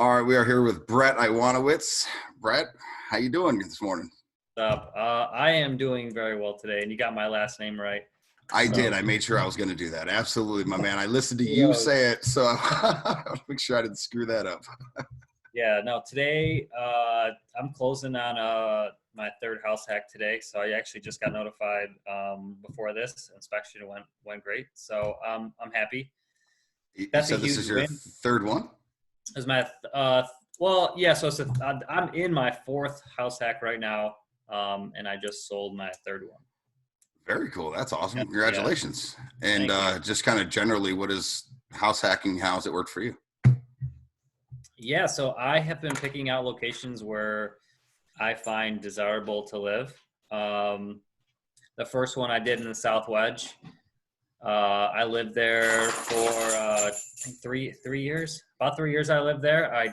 All right, we are here with Brett Iwanowicz. Brett, how you doing this morning? What's up? I am doing very well today, and you got my last name right. I did. I made sure I was going to do that. Absolutely, my man. I listened to you say it, so I'll make sure I didn't screw that up. Yeah, no, today I'm closing on my third house hack today, so I actually just got notified before this inspection went great, so I'm happy. That's a huge this is your win. Third one? Is my well, yeah. So I'm in my fourth house hack right now, and I just sold my third one. Very cool. That's awesome. Yeah. Congratulations. Yeah. And just kind of generally, what is house hacking? How's it work for you? Yeah, so I have been picking out locations where I find desirable to live. The first one I did in the South Wedge. I lived there for 3 years. About 3 years I lived there. I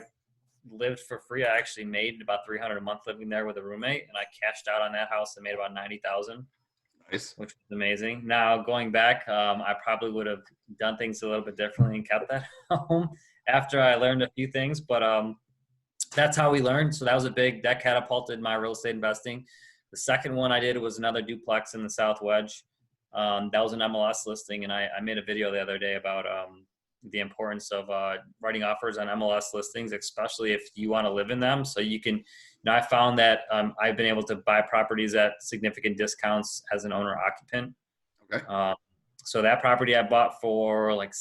lived for free. I actually made about $300 a month living there with a roommate, and I cashed out on that house and made about $90,000. Nice. Which was amazing. Now going back, I probably would have done things a little bit differently and kept that home after I learned a few things, but that's how we learned. So that catapulted my real estate investing. The second one I did was another duplex in the South Wedge. That was an MLS listing, and I made a video the other day about the importance of writing offers on MLS listings, especially if you want to live in them. So you can, I found that I've been able to buy properties at significant discounts as an owner occupant. Okay. So that property I bought for like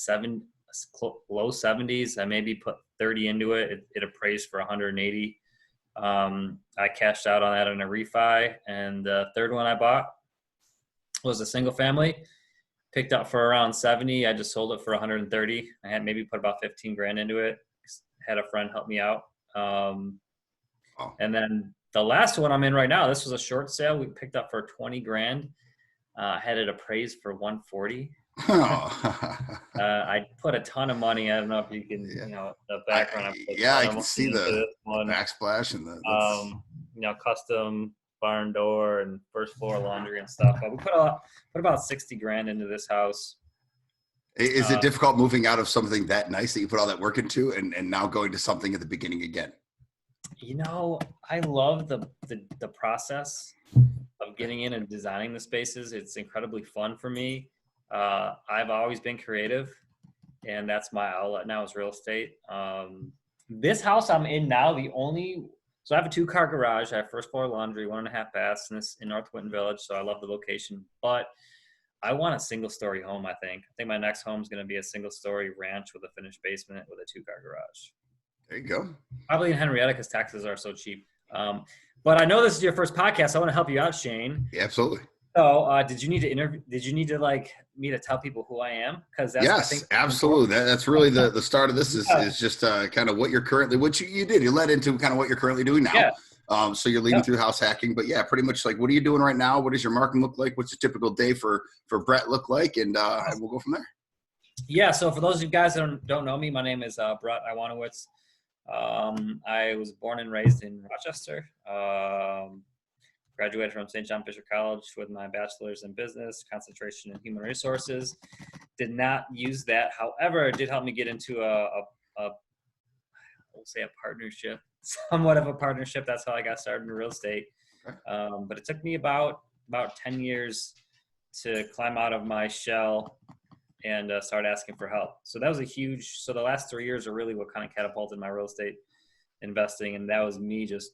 low 70s. I maybe put 30 into it. It appraised for 180. I cashed out on that in a refi. And the third one I bought was a single family. Picked up for around 70. I just sold it for 130. I had maybe put about 15 grand into it. Had a friend help me out. And then the last one I'm in right now, this was a short sale. We picked up for 20 grand. Had it appraised for 140. I put a ton of money. I don't know if you can, the background. I can see the backsplash and the custom barn door and first floor laundry and stuff. But we put about 60 grand into this house. Is it difficult moving out of something that nice that you put all that work into and now going to something at the beginning again? I love the process of getting in and designing the spaces. It's incredibly fun for me. I've always been creative, and that's my outlet now is real estate. This house I'm in now, so I have a 2-car garage. I have first floor laundry, 1.5 baths in North Winton Village. So I love the location, but I want a single story home. I think my next home is going to be a single story ranch with a finished basement with a 2-car garage. There you go. Probably in Henrietta because taxes are so cheap. But I know this is your first podcast. So I want to help you out, Shane. Yeah, absolutely. So did you need to interview? Did you need to me to tell people who I am? Because yes, absolutely. That's really the start of this is just kind of what you're currently, what you did. You led into kind of what you're currently doing now. Yeah. So you're leading through house hacking, but yeah, pretty much like, what are you doing right now? What does your marketing look like? What's a typical day for Brett look like? And we'll go from there. Yeah. So for those of you guys that don't know me, my name is Brett Iwanowicz. I was born and raised in Rochester. Graduated from St. John Fisher College with my bachelor's in business, concentration in human resources. Did not use that. However, it did help me get into we'll say a partnership, somewhat of a partnership. That's how I got started in real estate. But it took me about 10 years to climb out of my shell and start asking for help. So that was so the last 3 years are really what kind of catapulted my real estate investing. And that was me just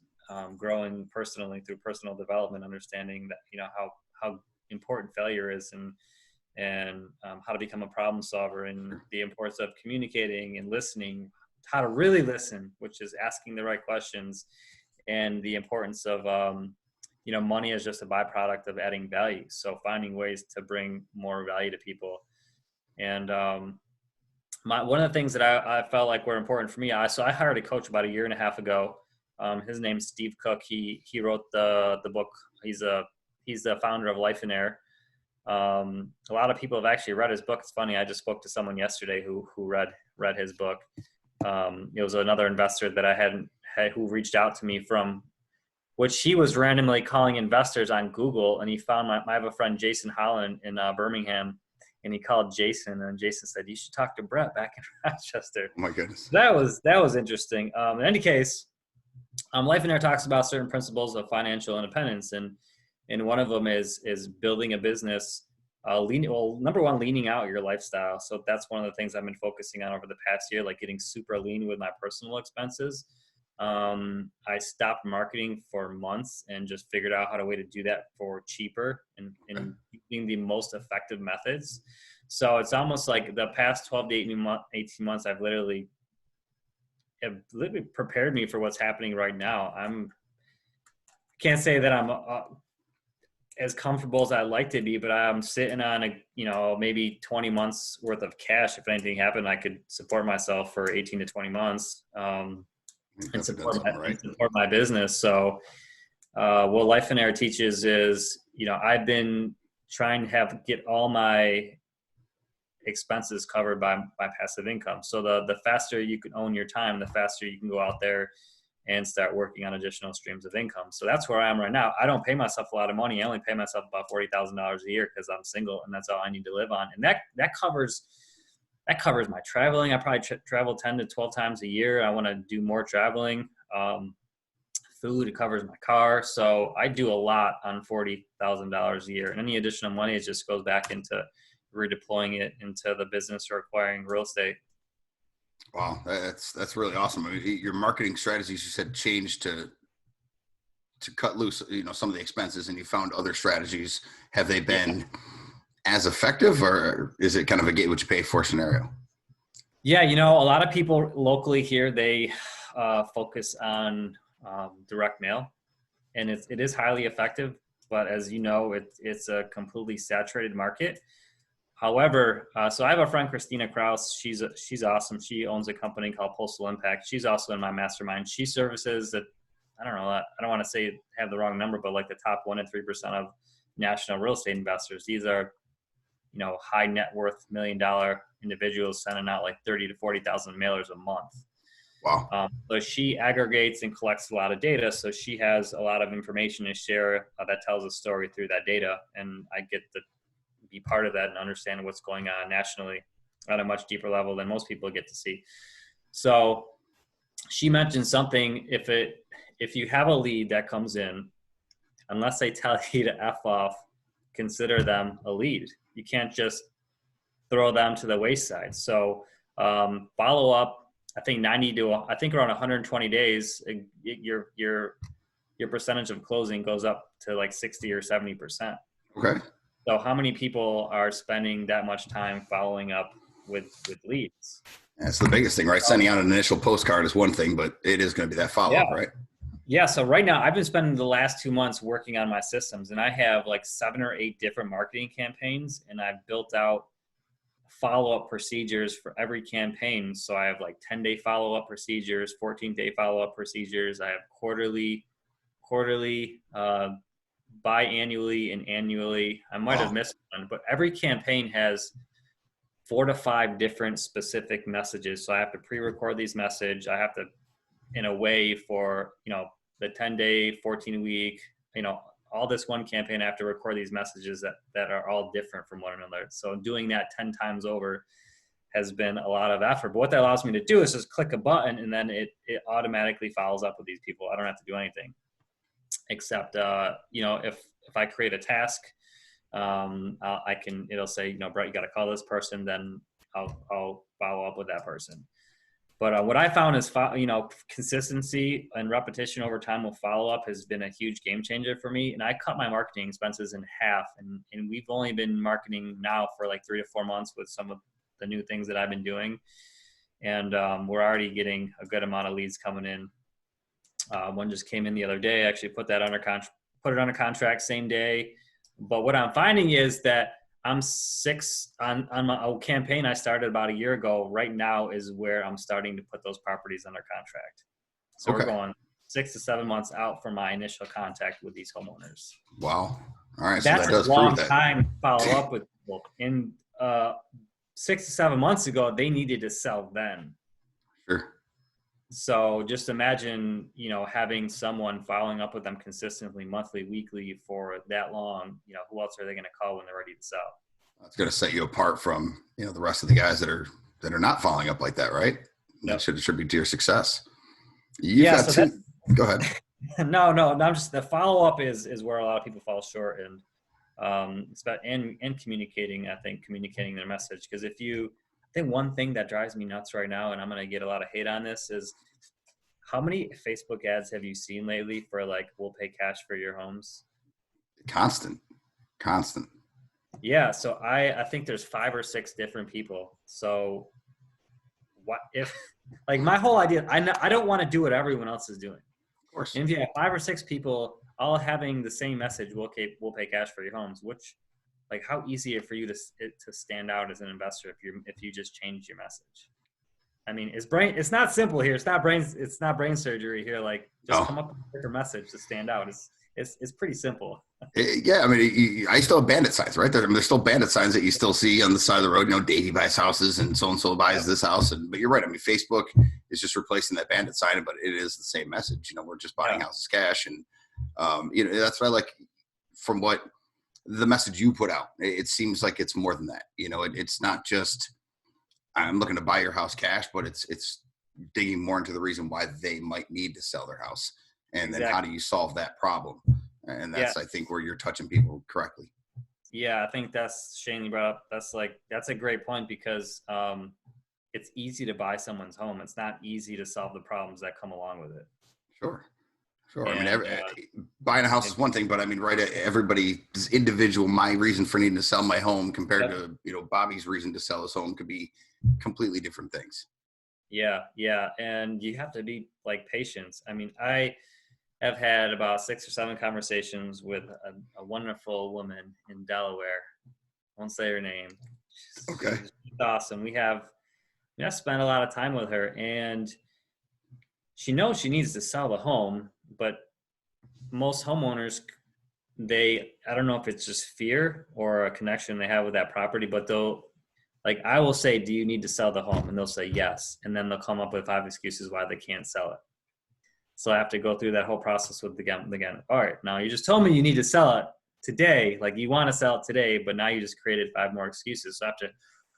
growing personally through personal development, understanding that, how important failure is and how to become a problem solver and the importance of communicating and listening, how to really listen, which is asking the right questions, and the importance of, money is just a byproduct of adding value. So finding ways to bring more value to people. And one of the things that I felt like were important for me, I hired a coach about 1.5 years ago. His name's Steve Cook. He wrote the book. He's the founder of Lifeonaire. A lot of people have actually read his book. It's funny. I just spoke to someone yesterday who read his book. It was another investor that I hadn't who reached out to me from, which he was randomly calling investors on Google, and he found I have a friend, Jason Holland in Birmingham, and he called Jason, and Jason said, "You should talk to Brett back in Rochester." Oh my goodness. That was interesting. In any case, Lifeonaire talks about certain principles of financial independence, and one of them is building a business. Number one, leaning out your lifestyle. So that's one of the things I've been focusing on over the past year, like getting super lean with my personal expenses. I stopped marketing for months and just figured out how to do that for cheaper and using the most effective methods. So it's almost like the past 12 to 18 months, I've literally prepared me for what's happening right now. Can't say that I'm as comfortable as I'd like to be, but I'm sitting on maybe 20 months worth of cash. If anything happened, I could support myself for 18 to 20 months. And support my business. So what Lifeonaire teaches is, I've been trying to get all my expenses covered by passive income. So the faster you can own your time, the faster you can go out there and start working on additional streams of income. So that's where I am right now. I don't pay myself a lot of money. I only pay myself about $40,000 a year because I'm single, and that's all I need to live on. And that covers my traveling. I probably travel 10 to 12 times a year. I want to do more traveling. Food, it covers my car. So I do a lot on $40,000 a year. And any additional money, it just goes back into redeploying it into the business or acquiring real estate. Wow, that's really awesome. I mean, your marketing strategies, you said, changed to cut loose, some of the expenses, and you found other strategies. Have they been as effective, or is it kind of a get what you pay for scenario? Yeah, a lot of people locally here, they focus on direct mail, and it is highly effective. But as you know, it's a completely saturated market. However, so I have a friend, Christina Kraus. She's awesome. She owns a company called Postal Impact. She's also in my mastermind. She services that, I don't know, I don't want to say have the wrong number, but like the top 1% to 3% of national real estate investors. These are, high net worth $1 million individuals sending out like 30 to 40,000 mailers a month. Wow. So she aggregates and collects a lot of data. So she has a lot of information to share that tells a story through that data. And I get to be part of that and understand what's going on nationally at a much deeper level than most people get to see. So she mentioned something, if you have a lead that comes in, unless they tell you to F off, consider them a lead. You can't just throw them to the wayside. So follow up, I think around 120 days, your percentage of closing goes up to like 60 or 70%. Okay. So how many people are spending that much time following up with leads? That's the biggest thing, right? Sending out an initial postcard is one thing, but it is going to be that follow-up, right? Yeah. So right now I've been spending the last 2 months working on my systems, and I have like 7 or 8 different marketing campaigns, and I've built out follow-up procedures for every campaign. So I have like 10-day follow-up procedures, 14-day follow-up procedures. I have quarterly, biannually, and annually. I might have missed one, but every campaign has 4 to 5 different specific messages. So I have to pre-record these messages. I have to, in a way, for, the 10-day, 14-week, all this one campaign, I have to record these messages that are all different from one another. So doing that 10 times over has been a lot of effort. But what that allows me to do is just click a button, and then it automatically follows up with these people. I don't have to do anything except, if I create a task, it'll say, Brett, you got to call this person, then I'll follow up with that person. But what I found is, consistency and repetition over time with follow-up has been a huge game changer for me. And I cut my marketing expenses in half. And we've only been marketing now for like 3 to 4 months with some of the new things that I've been doing. And we're already getting a good amount of leads coming in. One just came in the other day. I actually put it under contract same day. But what I'm finding is that I'm 6 on my campaign I started about a year ago. Right now is where I'm starting to put those properties under contract. So We're going 6 to 7 months out from my initial contact with these homeowners. Wow. All right. That's so that does a long prove that. time to follow up with people. And 6 to 7 months ago, they needed to sell then. Sure. So just imagine, having someone following up with them consistently, monthly, weekly for that long. Who else are they going to call when they're ready to sell? That's going to set you apart from, you know, the rest of the guys that are not following up like that, right? That should attribute to your success. You've got two. Go ahead. No, I'm just, the follow up is where a lot of people fall short, and it's about in communicating. I think communicating their message, because I think one thing that drives me nuts right now, and I'm going to get a lot of hate on this, is how many Facebook ads have you seen lately for like, we'll pay cash for your homes? Constant. Yeah. So I think there's 5 or 6 different people. So what if, like, my whole idea, I don't want to do what everyone else is doing. Of course. And if you have 5 or 6 people all having the same message, we'll pay cash for your homes, which, like, how easy for you to stand out as an investor if you just change your message? I mean, it's not simple here. It's not brain surgery here. Like, just come up with a quicker message to stand out. It's pretty simple. Yeah, I mean, I still have bandit signs, right? There's still bandit signs that you still see on the side of the road. You know, Davey buys houses and so buys this house. But you're right. I mean, Facebook is just replacing that bandit sign, but it is the same message. You know, we're just buying houses cash. And, you know, that's what I like from what the message you put out. It seems like it's more than that. You know, it's not just, I'm looking to buy your house cash, but it's digging more into the reason why they might need to sell their house. And then how do you solve that problem? And that's, I think, where you're touching people correctly. Yeah, I think that's, Shane, you brought up, that's a great point, because it's easy to buy someone's home. It's not easy to solve the problems that come along with it. Sure. And, I mean, buying a house is one thing, but I mean, right, everybody's individual, my reason for needing to sell my home compared to, you know, Bobby's reason to sell his home could be completely different things. Yeah. And you have to be, like, patient. I mean, I've had about 6 or 7 conversations with a wonderful woman in Delaware. I won't say her name. Okay. She's awesome. I've spent a lot of time with her, and she knows she needs to sell the home, but most homeowners, I don't know if it's just fear or a connection they have with that property, but I will say, do you need to sell the home? And they'll say yes. And then they'll come up with 5 excuses why they can't sell it. So I have to go through that whole process with again. All right, now you just told me you need to sell it today. Like, you want to sell it today, but now you just created 5 more excuses. So I have to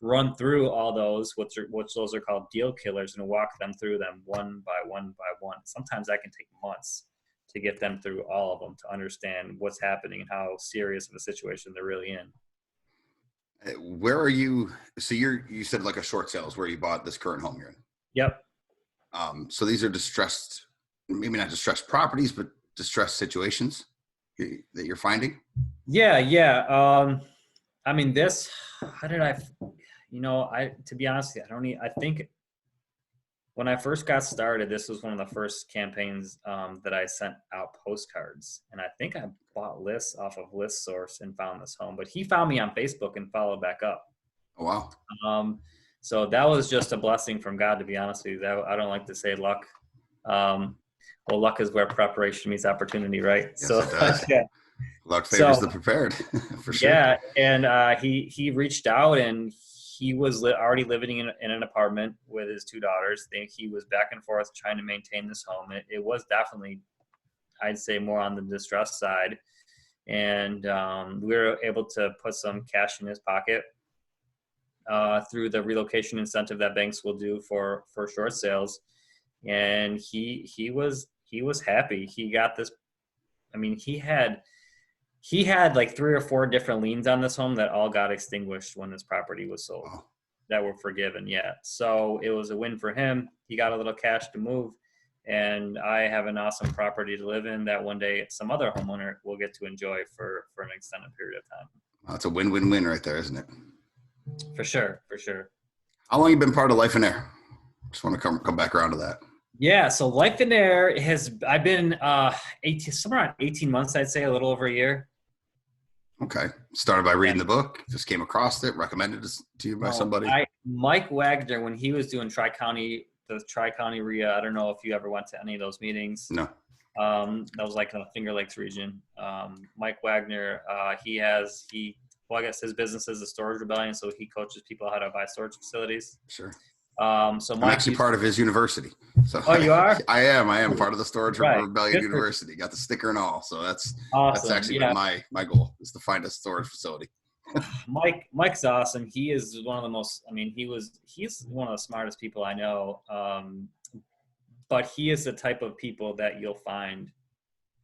run through all those, which those are called deal killers, and walk them through them one by one by one. Sometimes that can take months to get them through all of them, to understand what's happening and how serious of a situation they're really in. Where are you? So you said like a short sale is where you bought this current home you're in. Yep. So these are distressed, maybe not distressed properties, but distressed situations that you're finding? Yeah. I mean, to be honest, I think when I first got started, this was one of the first campaigns that I sent out postcards. And I think I bought lists off of ListSource and found this home. But he found me on Facebook and followed back up. Oh, wow. So that was just a blessing from God, to be honest with you. I don't like to say luck. Well, luck is where preparation meets opportunity, right? Yes, so it does. Yeah. Luck favors the prepared, for sure. Yeah, and he reached out, and he was already living in an apartment with his 2 daughters. He was back and forth trying to maintain this home. It was definitely, I'd say, more on the distress side. And we were able to put some cash in his pocket through the relocation incentive that banks will do for short sales. And he was happy. He got this. I mean, he had like 3 or 4 different liens on this home that all got extinguished when this property was sold, that were forgiven. Yeah. So it was a win for him. He got a little cash to move, and I have an awesome property to live in that one day some other homeowner will get to enjoy for an extended period of time. Well, it's a win-win-win right there, isn't it? For sure. How long have you been part of Lifeonaire? Just want to come back around to that. Yeah, so Lifeonaire I've been somewhere around 18 months, I'd say, a little over a year. Okay. Started by reading the book, just came across it, recommended it to you by somebody? Mike Wagner, when he was doing the Tri-County REI, I don't know if you ever went to any of those meetings. No. That was like in the Finger Lakes region. Mike Wagner, I guess his business is the Storage Rebellion, so he coaches people how to buy storage facilities. Sure. So I'm actually part of his university. So oh, you are? I am part of the Storage Rebellion University. Got the sticker and all. So that's awesome. That's actually been my goal, is to find a storage facility. Mike's awesome. He is one of the most, I mean, he's one of the smartest people I know. But he is the type of people that you'll find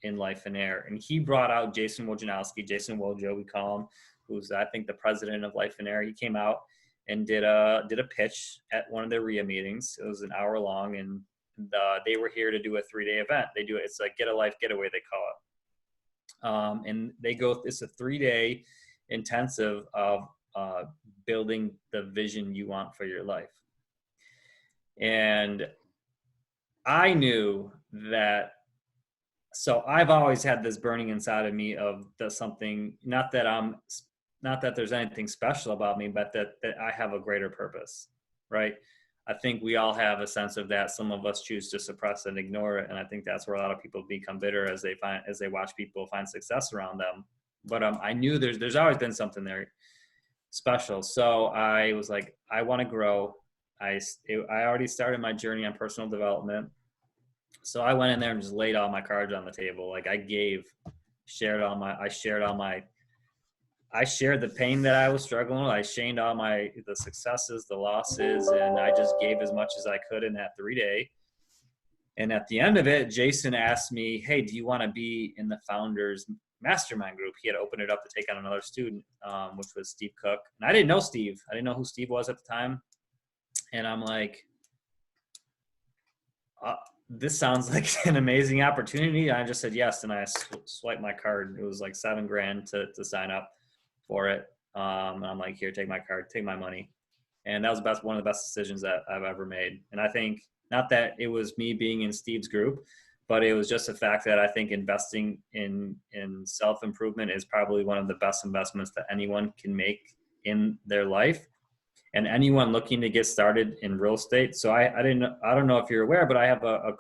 in Lifeonaire. And he brought out Jason Wojnarowski, Jason Wojo, we call him, who's, I think, the president of Lifeonaire. He came out and did a pitch at one of their REIA meetings. It was an hour long, and they were here to do a 3-day event. It's like Get a Life Getaway, they call it. And it's a 3-day intensive of building the vision you want for your life. And I knew that, so I've always had this burning inside of me of something, not that there's anything special about me, but that I have a greater purpose, right? I think we all have a sense of that. Some of us choose to suppress and ignore it. And I think that's where a lot of people become bitter as they watch people find success around them. But I knew there's always been something there special. So I was like, I want to grow. I already started my journey on personal development. So I went in there and just laid all my cards on the table. Like I shared the pain that I was struggling with. I shared all the successes, the losses, and I just gave as much as I could in that 3-day. And at the end of it, Jason asked me, hey, do you want to be in the founders mastermind group? He had opened it up to take on another student, which was Steve Cook. And I didn't know Steve. I didn't know who Steve was at the time. And I'm like, this sounds like an amazing opportunity. And I just said yes. And I swiped my card. It was like $7,000 to sign up for it. And I'm like, here, take my card, take my money. And that was one of the best decisions that I've ever made. And I think not that it was me being in Steve's group, but it was just the fact that I think investing in self-improvement is probably one of the best investments that anyone can make in their life. And anyone looking to get started in real estate. So I don't know if you're aware, but I have a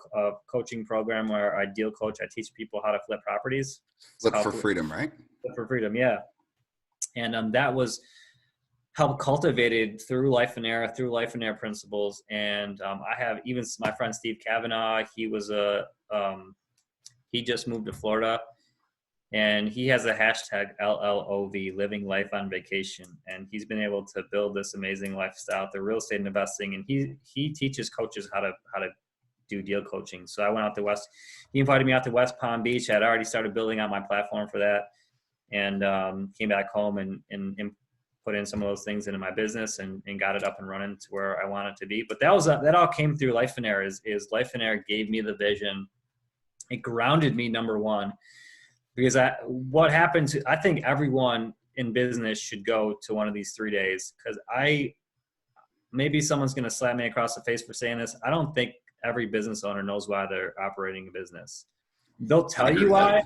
coaching program where I deal coach. I teach people how to flip properties. Flip for freedom, right? Flip for freedom, yeah. And that was helped cultivated through Lifeonaire principles. And I have even my friend Steve Kavanaugh. He just moved to Florida. And he has a hashtag LLOV, living life on vacation. And he's been able to build this amazing lifestyle through real estate investing. And he teaches coaches how to do deal coaching. So I went out to he invited me out to West Palm Beach. I had already started building out my platform for that. And came back home and put in some of those things into my business and got it up and running to where I want it to be. But that all came through Lifeonaire. Is Lifeonaire gave me the vision. It grounded me, number one. Because I think everyone in business should go to one of these 3 days, because maybe someone's going to slap me across the face for saying this. I don't think every business owner knows why they're operating a business. They'll tell you why.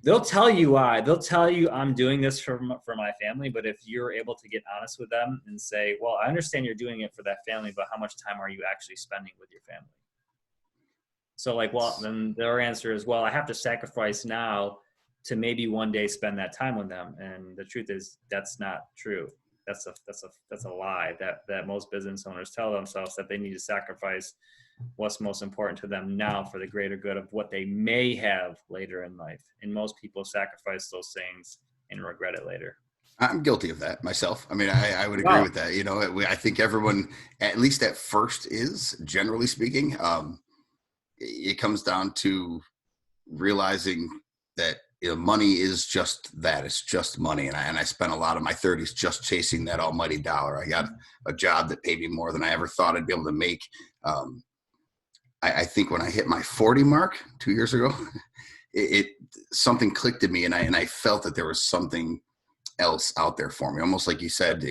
They'll tell you I'm doing this for my family. But if you're able to get honest with them and say, well, I understand you're doing it for that family, but how much time are you actually spending with your family? So then their answer is, well, I have to sacrifice now to maybe one day spend that time with them. And the truth is that's not true. That's a lie that most business owners tell themselves, that they need to sacrifice what's most important to them now for the greater good of what they may have later in life. And most people sacrifice those things and regret it later. I'm guilty of that myself. I mean, I would agree with that. You know, I think everyone, at least at first, is, generally speaking, it comes down to realizing that money is just that. It's just money. And I spent a lot of my 30s just chasing that almighty dollar. I got a job that paid me more than I ever thought I'd be able to make. I think when I hit my 40 mark 2 years ago, something clicked in me, and I felt that there was something else out there for me. Almost like you said,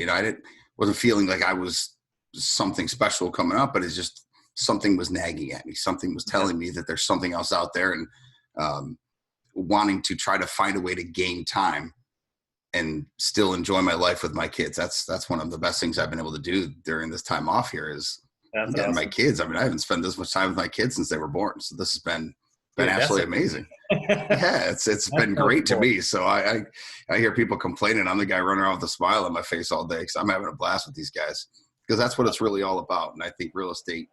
wasn't feeling like I was something special coming up, but it's just, something was nagging at me. Something was telling me that there's something else out there, and wanting to try to find a way to gain time and still enjoy my life with my kids. That's one of the best things I've been able to do during this time off here is getting awesome. My kids. I mean, I haven't spent this much time with my kids since they were born. So this has been absolutely amazing. Yeah, it's been great to me. So I hear people complaining. I'm the guy running around with a smile on my face all day because I'm having a blast with these guys, because that's what it's really all about. And I think real estate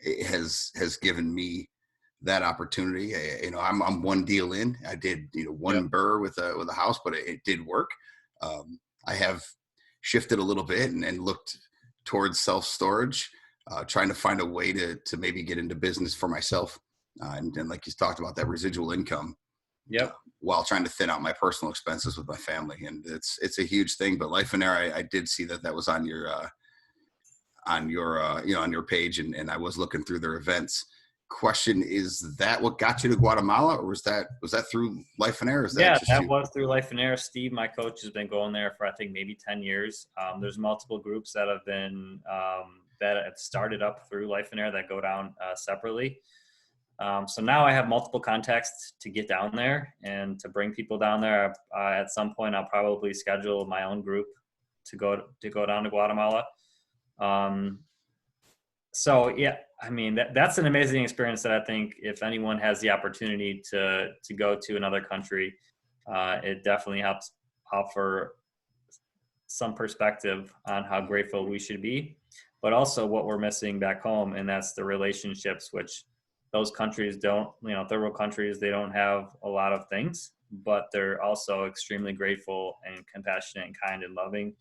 it has given me that opportunity. I'm one deal in. I did, one burr with a house, but it did work. I have shifted a little bit and looked towards self-storage, trying to find a way to maybe get into business for myself. And like you talked about, that residual income. Yep. While trying to thin out my personal expenses with my family. And it's a huge thing, but Lifeonaire, I did see that was on your page, and I was looking through their events. Question, is that what got you to Guatemala, or was that through Lifeonaire? That was through Lifeonaire. Steve, my coach, has been going there for, I think, maybe 10 years. There's multiple groups that have been, that have started up through Lifeonaire that go down separately. So now I have multiple contacts to get down there and to bring people down there. At some point, I'll probably schedule my own group to go down to Guatemala. So yeah, I mean, that's an amazing experience that I think if anyone has the opportunity to go to another country, it definitely helps offer some perspective on how grateful we should be, but also what we're missing back home. And that's the relationships, which those countries don't, third world countries, they don't have a lot of things, but they're also extremely grateful and compassionate and kind and loving.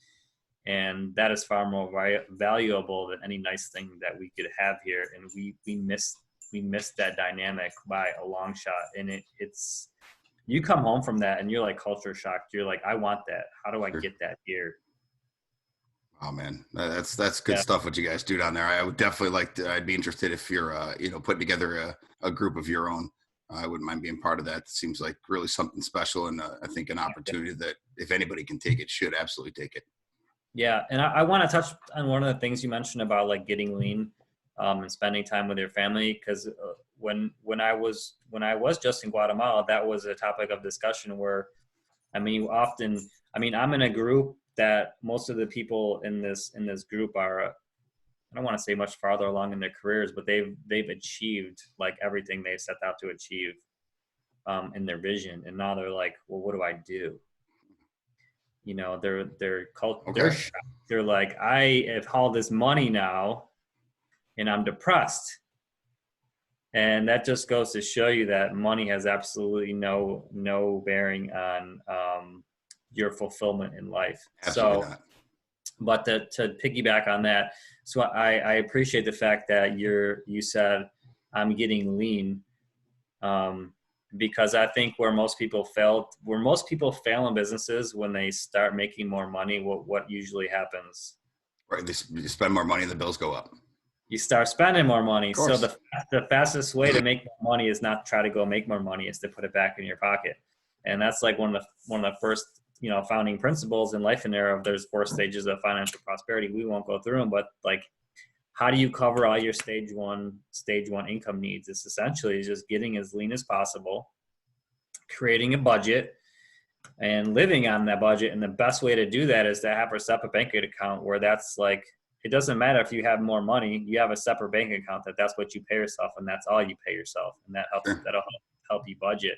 And that is far more valuable than any nice thing that we could have here. And we miss that dynamic by a long shot. And it's, you come home from that and you're like culture shocked. You're like, I want that. How do I get that here? Oh man, that's good stuff. What you guys do down there. I would definitely I'd be interested if you're, putting together a group of your own. I wouldn't mind being part of that. It seems like really something special. And I think an opportunity that if anybody can take it, should absolutely take it. Yeah. And I want to touch on one of the things you mentioned about like getting lean and spending time with your family. Cause when I was just in Guatemala, that was a topic of discussion where, I'm in a group that most of the people in this group are, I don't want to say much farther along in their careers, but they've achieved like everything they set out to achieve in their vision. And now they're like, well, what do I do? They're like, I have all this money now and I'm depressed. And that just goes to show you that money has absolutely no bearing on your fulfillment in life. Absolutely not. But to piggyback on that, so I appreciate the fact that you said I'm getting lean, because I think where most people fail in businesses, when they start making more money, what usually happens? Right, you spend more money and the bills go up. You start spending more money. So the fastest way to make more money is not to try to go make more money, is to put it back in your pocket. And that's like one of the first, founding principles in Lifeonaire of there's 4 stages of financial prosperity. We won't go through them, but like, how do you cover all your stage one income needs? It's essentially just getting as lean as possible, creating a budget and living on that budget. And the best way to do that is to have a separate bank account where that's like, it doesn't matter if you have more money, you have a separate bank account that's what you pay yourself, and that's all you pay yourself. And that'll help you budget.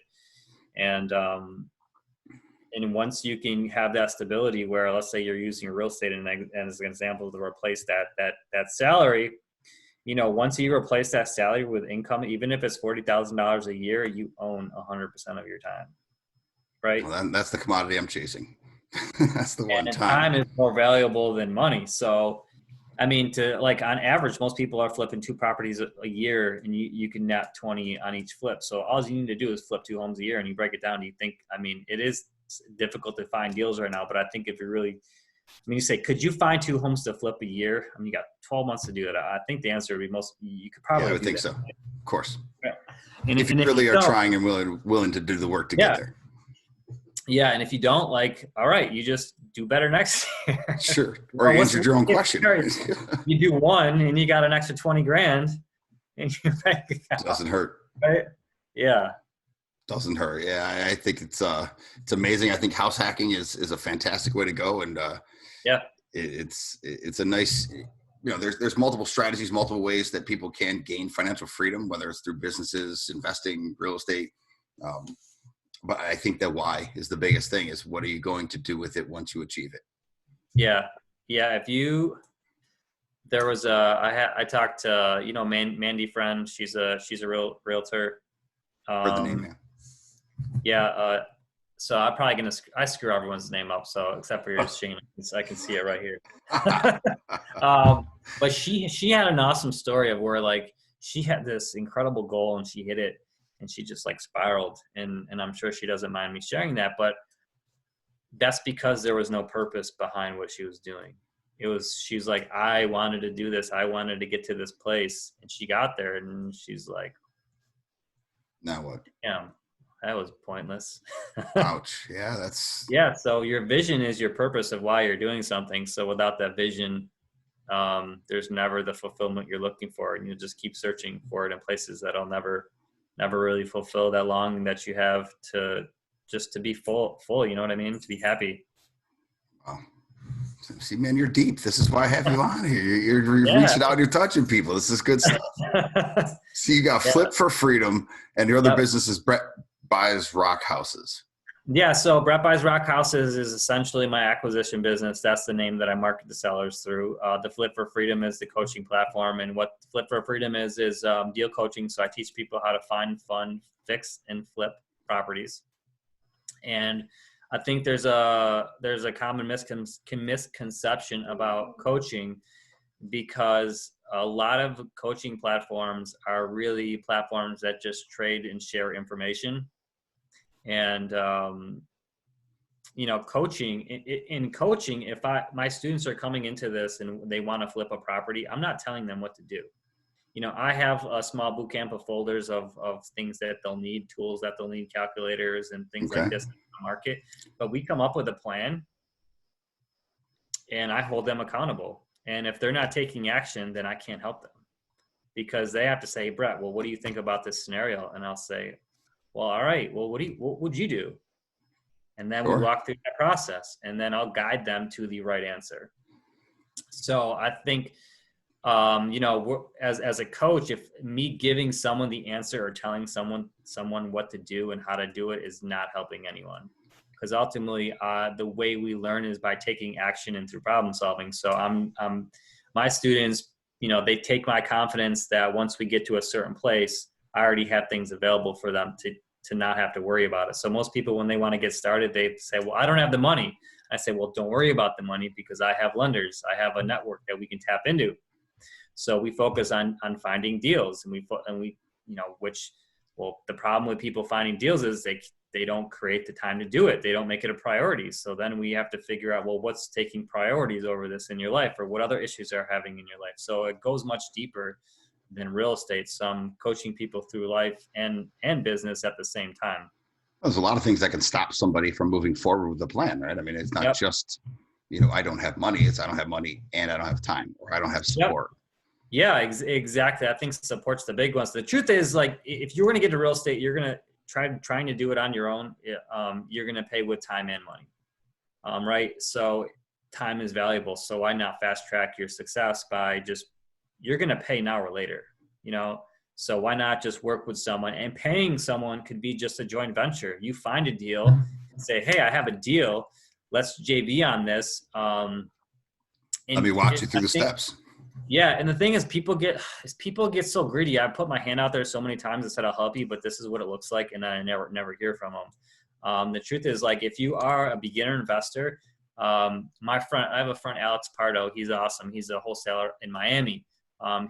And once you can have that stability where, let's say you're using real estate as an example to replace that salary, once you replace that salary with income, even if it's $40,000 a year, you own 100% of your time. Right. Well, that's the commodity I'm chasing. That's the one. And time is more valuable than money. So, on average, most people are flipping 2 properties a year, and you can net 20 on each flip. So all you need to do is flip 2 homes a year, and you break it down. You think, it is difficult to find deals right now, but I think if you're really, you say, could you find 2 homes to flip a year? You got 12 months to do it. I think the answer would be you could probably. Yeah, I would think so. Of course. Yeah. If you really are trying and willing to do the work to get there. Yeah, and if you don't, all right, you just do better next year. Sure. Or you answered your own question. You do one, and you got an extra $20,000 in your bank account. Doesn't hurt. Right? Yeah. Doesn't hurt. Yeah, I think it's amazing. I think house hacking is a fantastic way to go, and it's a nice. There's multiple strategies, multiple ways that people can gain financial freedom, whether it's through businesses, investing, real estate. But I think that why is the biggest thing, is what are you going to do with it once you achieve it? Yeah. Yeah. there was I talked to, Mandy Friend. She's a realtor. Heard the name, Yeah. So I'm probably I screw everyone's name up. So except for yours, Shane, I can see it right here. But she had an awesome story of where like she had this incredible goal and she hit it and she just like spiraled, and I'm sure she doesn't mind me sharing that, but that's because there was no purpose behind what she was doing. She's like, I wanted to do this. I wanted to get to this place, and she got there, and she's like, now what? Yeah, that was pointless. Ouch. Yeah, yeah. So your vision is your purpose of why you're doing something. So without that vision, there's never the fulfillment you're looking for, and you just keep searching for it in places that'll never really fulfill that longing that you have to just to be full. You know what I mean? To be happy. Wow. See, man, you're deep. This is why I have you on here. You're reaching out, you're touching people. This is good stuff. See, you got Flip for Freedom, and your other business is Brett Buys ROC Houses. Yeah, so Brett Buys ROC Houses is essentially my acquisition business. That's the name that I market the sellers through. The Flip for Freedom is the coaching platform, and what Flip for Freedom is deal coaching. So I teach people how to find, fund, fix, and flip properties. And I think there's a common misconception about coaching, because a lot of coaching platforms are really platforms that just trade and share information. And coaching, if my students are coming into this and they want to flip a property, I'm not telling them what to do. I have a small boot camp of folders of things that they'll need, tools that they'll need, calculators and things like this in the market. But we come up with a plan and I hold them accountable. And if they're not taking action, then I can't help them, because they have to say, Brett, well, what do you think about this scenario? And I'll say, well, all right, well, what would you do? And then we walk through that process, and then I'll guide them to the right answer. So I think, as a coach, if me giving someone the answer or telling someone what to do and how to do it is not helping anyone, because ultimately the way we learn is by taking action and through problem solving. So my students, they take my confidence that once we get to a certain place, I already have things available for them to not have to worry about it. So most people, when they want to get started, they say, well, I don't have the money. I say, well, don't worry about the money, because I have lenders. I have a network that we can tap into. So we focus on finding deals, and the problem with people finding deals is they don't create the time to do it. They don't make it a priority. So then we have to figure out, well, what's taking priorities over this in your life, or what other issues are having in your life. So it goes much deeper than real estate. So I'm coaching people through life and business at the same time. There's a lot of things that can stop somebody from moving forward with the plan, right? I mean, it's not just, I don't have money. It's I don't have money and I don't have time, or I don't have support. Yeah, exactly. I think support's the big ones. The truth is, like, if you're going to get to real estate, you're going to trying to do it on your own. You're going to pay with time and money. Right. So time is valuable. So why not fast track your success by you're going to pay now or later, so why not just work with someone? And paying someone could be just a joint venture. You find a deal and say, hey, I have a deal. Let's JV on this. Let me walk you through the steps. Yeah. And the thing is, people get so greedy. I put my hand out there so many times and said, I'll help you, but this is what it looks like. And I never hear from them. The truth is, like, if you are a beginner investor, I have a friend, Alex Pardo. He's awesome. He's a wholesaler in Miami.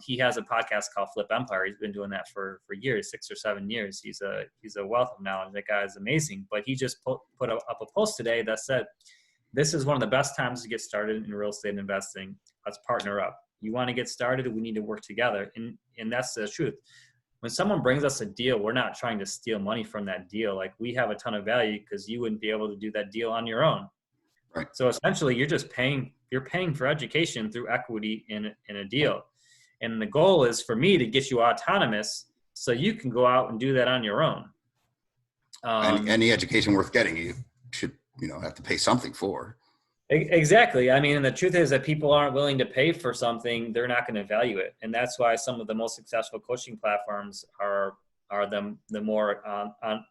He has a podcast called Flip Empire. He's been doing that for years, 6 or 7 years. He's a wealth of knowledge. That guy is amazing. But he just put up a post today that said, this is one of the best times to get started in real estate investing. Let's partner up. You want to get started? We need to work together. And that's the truth. When someone brings us a deal, we're not trying to steal money from that deal. Like, we have a ton of value because you wouldn't be able to do that deal on your own. Right. So essentially, you're paying for education through equity in a deal. And the goal is for me to get you autonomous so you can go out and do that on your own. Any education worth getting, you should, have to pay something for. Exactly. I mean, and the truth is that people aren't willing to pay for something, they're not going to value it. And that's why some of the most successful coaching platforms are the more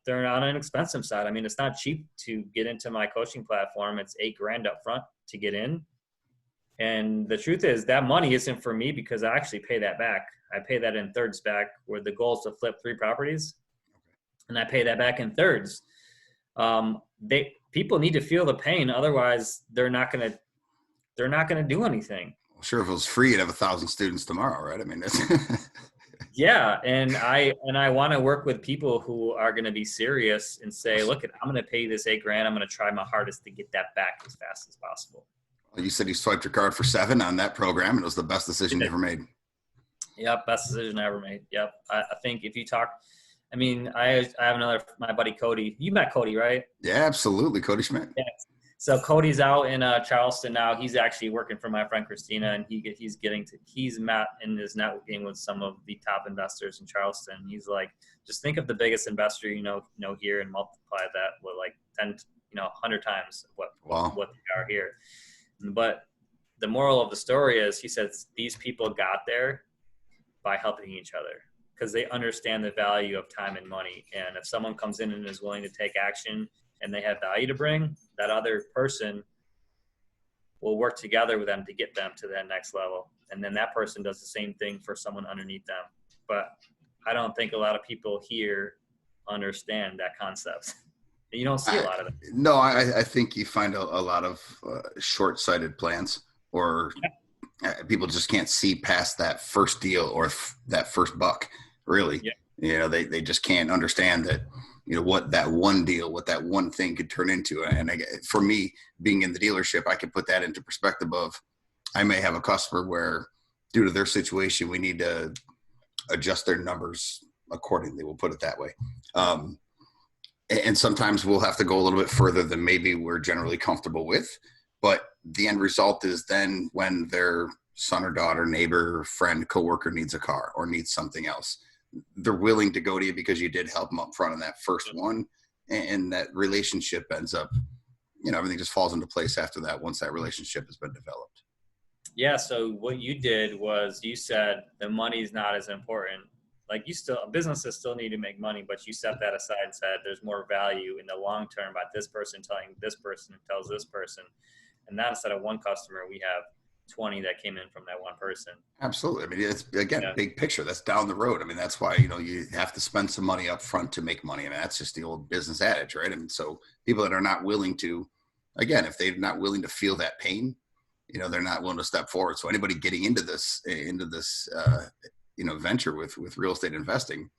they're on an expensive side. I mean, it's not cheap to get into my coaching platform. It's $8,000 up front to get in. And the truth is that money isn't for me because I actually pay that back. I pay that in thirds back, where the goal is to flip 3 properties, and I pay that back in thirds. People need to feel the pain, otherwise they're not gonna do anything. Well, sure, if it was free, you'd have 1,000 students tomorrow, right? I mean, that's Yeah, and I want to work with people who are going to be serious and say, look, I'm going to pay you this $8,000. I'm going to try my hardest to get that back as fast as possible. Well, you said you swiped your card for 7 on that program, and it was the best decision you ever made. Yep, best decision I ever made. Yep, I think if you talk, I mean, I have my buddy Cody. You met Cody, right? Yeah, absolutely, Cody Schmidt. Yeah. So Cody's out in Charleston now. He's actually working for my friend Christina, and he's met and is networking with some of the top investors in Charleston. He's like, just think of the biggest investor you know here and multiply that with like 10, 100 times what they are here. But the moral of the story is, he says these people got there by helping each other because they understand the value of time and money. And if someone comes in and is willing to take action and they have value to bring, that other person will work together with them to get them to that next level. And then that person does the same thing for someone underneath them. But I don't think a lot of people here understand that concept. You don't see a lot of it. No, I think you find a lot of short-sighted plans, or people just can't see past that first deal or that first buck, really. Yeah. They just can't understand that, what that one deal, what that one thing could turn into. And for me, being in the dealership, I can put that into perspective of, I may have a customer where, due to their situation, we need to adjust their numbers accordingly. We'll put it that way. And sometimes we'll have to go a little bit further than maybe we're generally comfortable with. But the end result is then when their son or daughter, neighbor, friend, coworker needs a car or needs something else, they're willing to go to you because you did help them up front in that first one. And that relationship ends up, everything just falls into place after that once that relationship has been developed. Yeah. So what you did was you said the money's not as important. Like businesses still need to make money, but you set that aside and said there's more value in the long term by this person telling this person who tells this person. And now instead of one customer, we have 20 that came in from that one person. Absolutely. I mean, it's again, big picture. That's down the road. I mean, that's why, you have to spend some money up front to make money. I mean, that's just the old business adage, right? I mean, so people that are not willing to, again, if they're not willing to feel that pain, they're not willing to step forward. So anybody getting into this venture with real estate investing,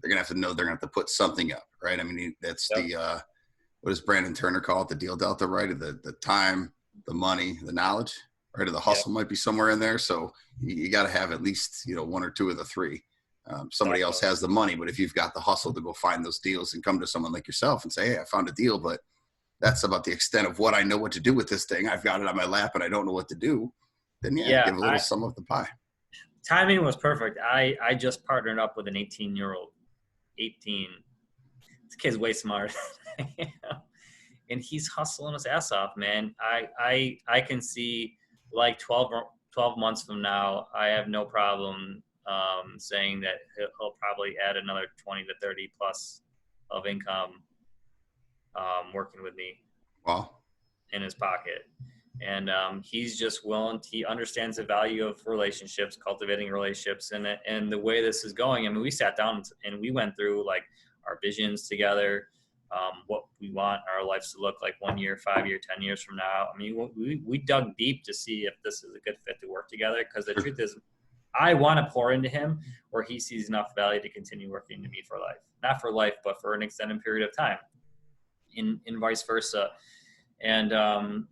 they're going to have to know they're going to have to put something up, right? I mean, that's what does Brandon Turner call it? The deal delta, right? The time, the money, the knowledge, right? Or the hustle might be somewhere in there. So you got to have at least, 1 or 2 of the 3. Somebody else has the money, but if you've got the hustle to go find those deals and come to someone like yourself and say, hey, I found a deal, but that's about the extent of what I know what to do with this thing. I've got it on my lap and I don't know what to do. Then give a little some of the pie. Timing was perfect. I just partnered up with an 18-year-old. This kid's way smarter than I am. And he's hustling his ass off, man. I can see like 12 months from now, I have no problem saying that he'll probably add another 20 to 30 plus of income working with me. Wow. In his pocket. And he's just willing. He understands the value of relationships, cultivating relationships, and the way this is going. I mean, we sat down and we went through like our visions together, what we want our lives to look like 1 year, 5 year, 10 years from now. I mean, we dug deep to see if this is a good fit to work together. Because the truth is, I want to pour into him where he sees enough value to continue working to me for life, not for life, but for an extended period of time, and vice versa. And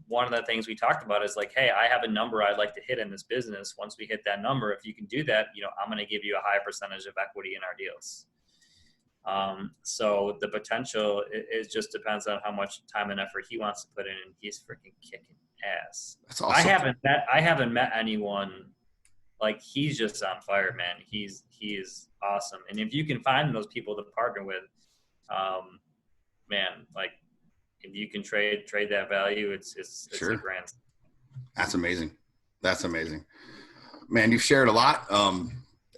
one of the things we talked about is like, hey, I have a number I'd like to hit in this business. Once we hit that number, if you can do that, I'm going to give you a high percentage of equity in our deals. So the potential, it just depends on how much time and effort he wants to put in, and he's freaking kicking ass. That's awesome. I haven't met anyone like he's just on fire, man. He is awesome. And if you can find those people to partner with, man, like if you can trade that value, it's sure. A grand. That's amazing. Man, you've shared a lot.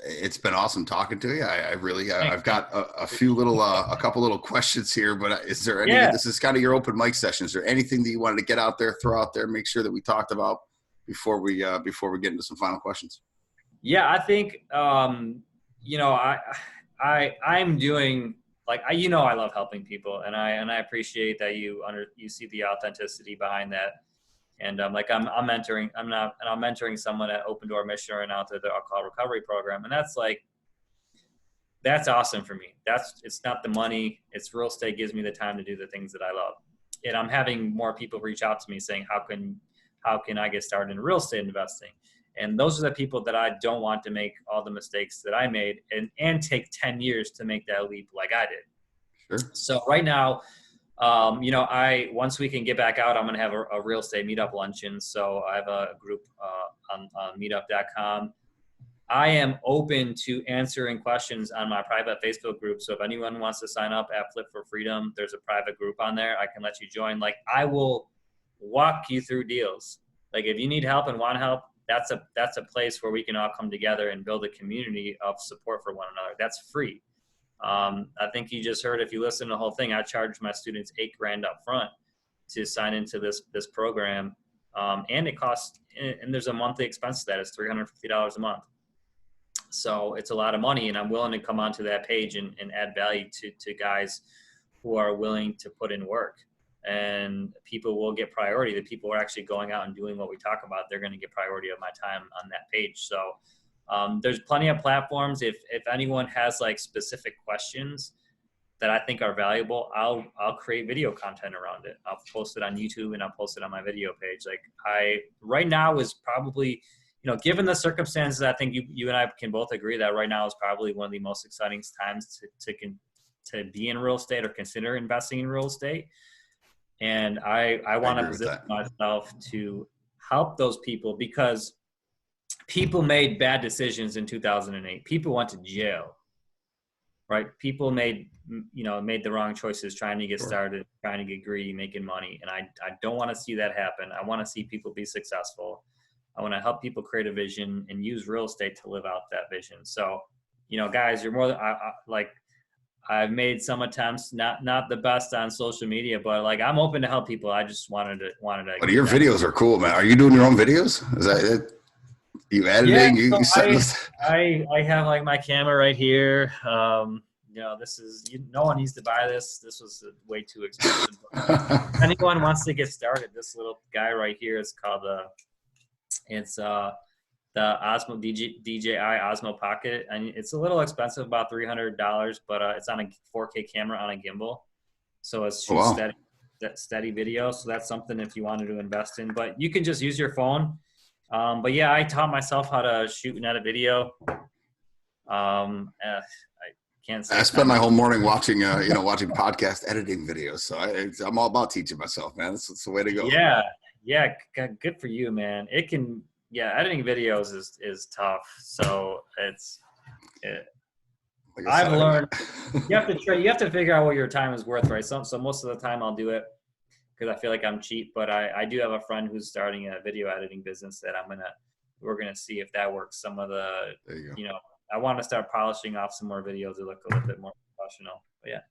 It's been awesome talking to you. I've got a couple little questions here, but is there any, this is kind of your open mic session. Is there anything that you wanted to get out there, throw out there, make sure that we talked about before we get into some final questions? Yeah, I think you know, I'm doing like I love helping people, and I appreciate that you see the authenticity behind that. And like I'm mentoring someone at Open Door Mission right now through the alcohol recovery program, and that's awesome for me. It's not the money, it's real estate gives me the time to do the things that I love. And I'm having more people reach out to me saying, how can I get started in real estate investing? And those are the people that I don't want to make all the mistakes that I made and take 10 years to make that leap like I did. Sure. So right now, you know, once we can get back out, I'm going to have a real estate meetup luncheon. So I have a group on meetup.com. I am open to answering questions on my private Facebook group. So if anyone wants to sign up at Flip for Freedom, there's a private group on there. I can let you join. Like I will walk you through deals. Like if you need help and want help, that's a place where we can all come together and build a community of support for one another. That's free. I think you just heard, if you listen to the whole thing, I charge my students $8,000 up front to sign into this program. And it costs, and there's a monthly expense to that. It's $350 a month. So it's a lot of money, and I'm willing to come onto that page and add value to guys who are willing to put in work. And people will get priority. The people who are actually going out and doing what we talk about, they're going to get priority of my time on that page. So there's plenty of platforms. If anyone has like specific questions that I think are valuable, I'll create video content around it. I'll post it on YouTube and I'll post it on my video page. Like right now is probably, you know, given the circumstances, I think you and I can both agree that right now is probably one of the most exciting times to be in real estate or consider investing in real estate. And I want to position myself to help those people, because people made bad decisions in 2008. People went to jail, right? People made the wrong choices trying to get started, trying to get greedy, making money. And I don't want to see that happen. I want to see people be successful. I want to help people create a vision and use real estate to live out that vision. So, you know, guys, you're more than I've made some attempts, not the best on social media, but like I'm open to help people. I just wanted to. But your videos are cool, man. Are you doing your own videos? Is that it? You editing? Yeah, so I have like my camera right here. You know, no one needs to buy this. This was way too expensive. If anyone wants to get started, this little guy right here is called the Osmo DJI Osmo Pocket, and it's a little expensive, about $300, but it's on a 4K camera on a gimbal, so it's steady video. So that's something if you wanted to invest in, but you can just use your phone. But yeah, I taught myself how to shoot and edit video. I can't say. I spent my whole morning watching podcast editing videos, so I'm all about teaching myself, man. That's the way to go. Yeah, good for you, man. Editing videos is tough. So I've learned you have to figure out what your time is worth, right? So most of the time I'll do it because I feel like I'm cheap, but I do have a friend who's starting a video editing business that we're gonna see if that works. Some of the, I want to start polishing off some more videos that look a little bit more professional. But yeah.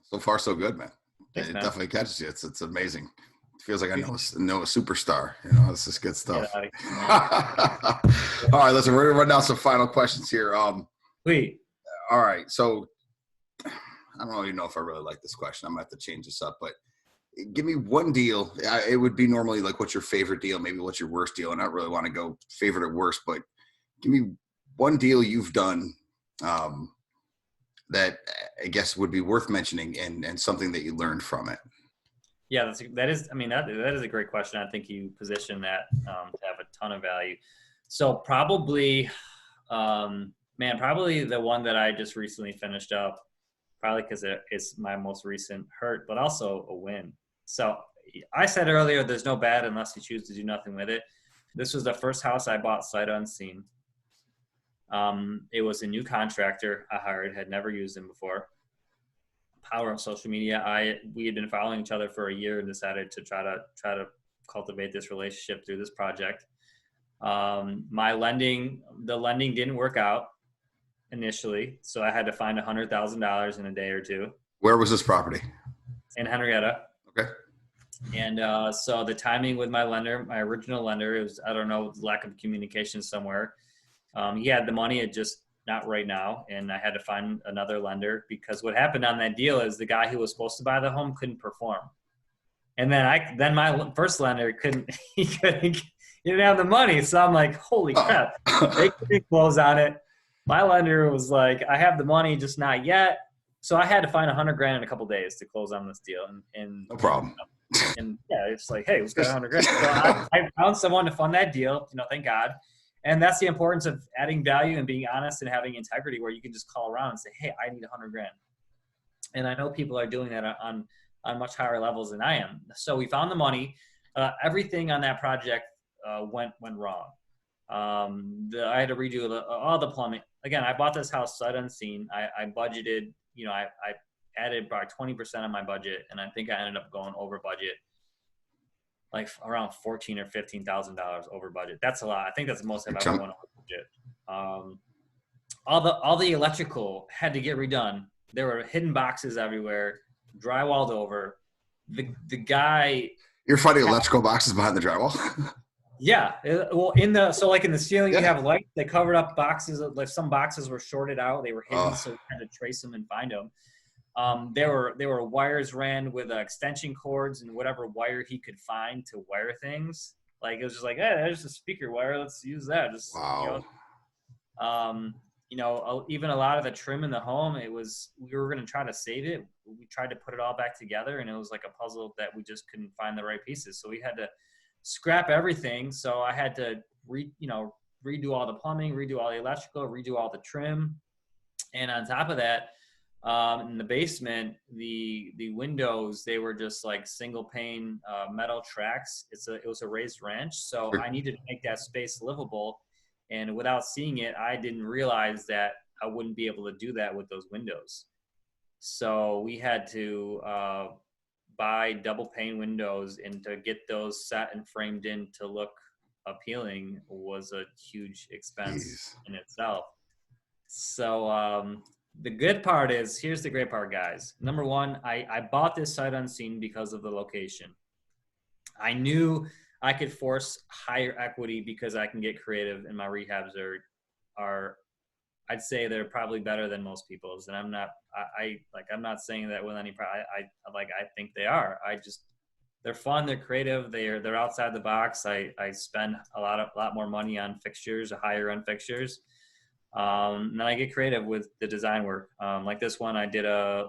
So far, so good, man. Thanks, it man. Definitely catches you. It's amazing. It feels like I know a superstar. You know, this is good stuff. Yeah. All right, listen, we're gonna run down some final questions here. Sweet. All right, so I don't even know if I really like this question. I'm gonna have to change this up, but give me one deal. It would be normally like, what's your favorite deal? Maybe what's your worst deal? And I don't really want to go favorite or worst, but give me one deal you've done that I guess would be worth mentioning and something that you learned from it. Yeah, that is a great question. I think you position that to have a ton of value. So probably the one that I just recently finished up, probably because it's my most recent hurt, but also a win. So I said earlier, there's no bad unless you choose to do nothing with it. This was the first house I bought sight unseen. It was a new contractor I hired, had never used him before. Power of social media. We had been following each other for a year and decided to try to cultivate this relationship through this project. The lending didn't work out initially, so I had to find $100,000 in a day or two. Where was this property? In Henrietta. Okay. And so the timing with my lender, my original lender, it was, I don't know, lack of communication somewhere. He had the money, it just not right now. And I had to find another lender because what happened on that deal is the guy who was supposed to buy the home couldn't perform. And then my first lender he didn't have the money. So I'm like, holy crap, they couldn't close on it. My lender was like, I have the money, just not yet. So I had to find $100,000 in a couple of days to close on this deal. And no problem. And yeah, it's like, hey, let's get $100,000. So I found someone to fund that deal, thank God. And that's the importance of adding value and being honest and having integrity, where you can just call around and say, hey, I need $100,000. And I know people are doing that on much higher levels than I am. So we found the money. Everything on that project went wrong. I had to redo all the plumbing. Again, I bought this house sight unseen. I budgeted, I added about 20% of my budget, and I think I ended up going over budget, like around $14,000 or $15,000 over budget. That's a lot. I think that's the most I've ever went over budget. All the electrical had to get redone. There were hidden boxes everywhere, drywalled over. The guy. You're finding electrical boxes behind the drywall. Yeah. Well, in the ceiling, you have lights. They covered up boxes. Like some boxes were shorted out. They were hidden, so we had to trace them and find them. There were wires ran with extension cords and whatever wire he could find to wire things. Like it was just like, hey, there's a speaker wire. Let's use that. Just wow. Even a lot of the trim in the home, we were going to try to save it. We tried to put it all back together, and it was like a puzzle that we just couldn't find the right pieces. So we had to scrap everything. So I had to redo all the plumbing, redo all the electrical, redo all the trim. And on top of that, in the basement, the windows, they were just like single pane metal tracks. It was a raised ranch. So I needed to make that space livable. And without seeing it, I didn't realize that I wouldn't be able to do that with those windows. So we had to buy double pane windows, and to get those set and framed in to look appealing was a huge expense in itself. So the good part is, here's the great part, guys. Number one, I bought this sight unseen because of the location. I knew I could force higher equity because I can get creative, and my rehabs are I'd say they're probably better than most people's. And I'm not saying that with any pride. I think they are. They're fun. They're creative. They're outside the box. I spend a lot more money on fixtures, higher end fixtures. And then I get creative with the design work. Like this one, I did a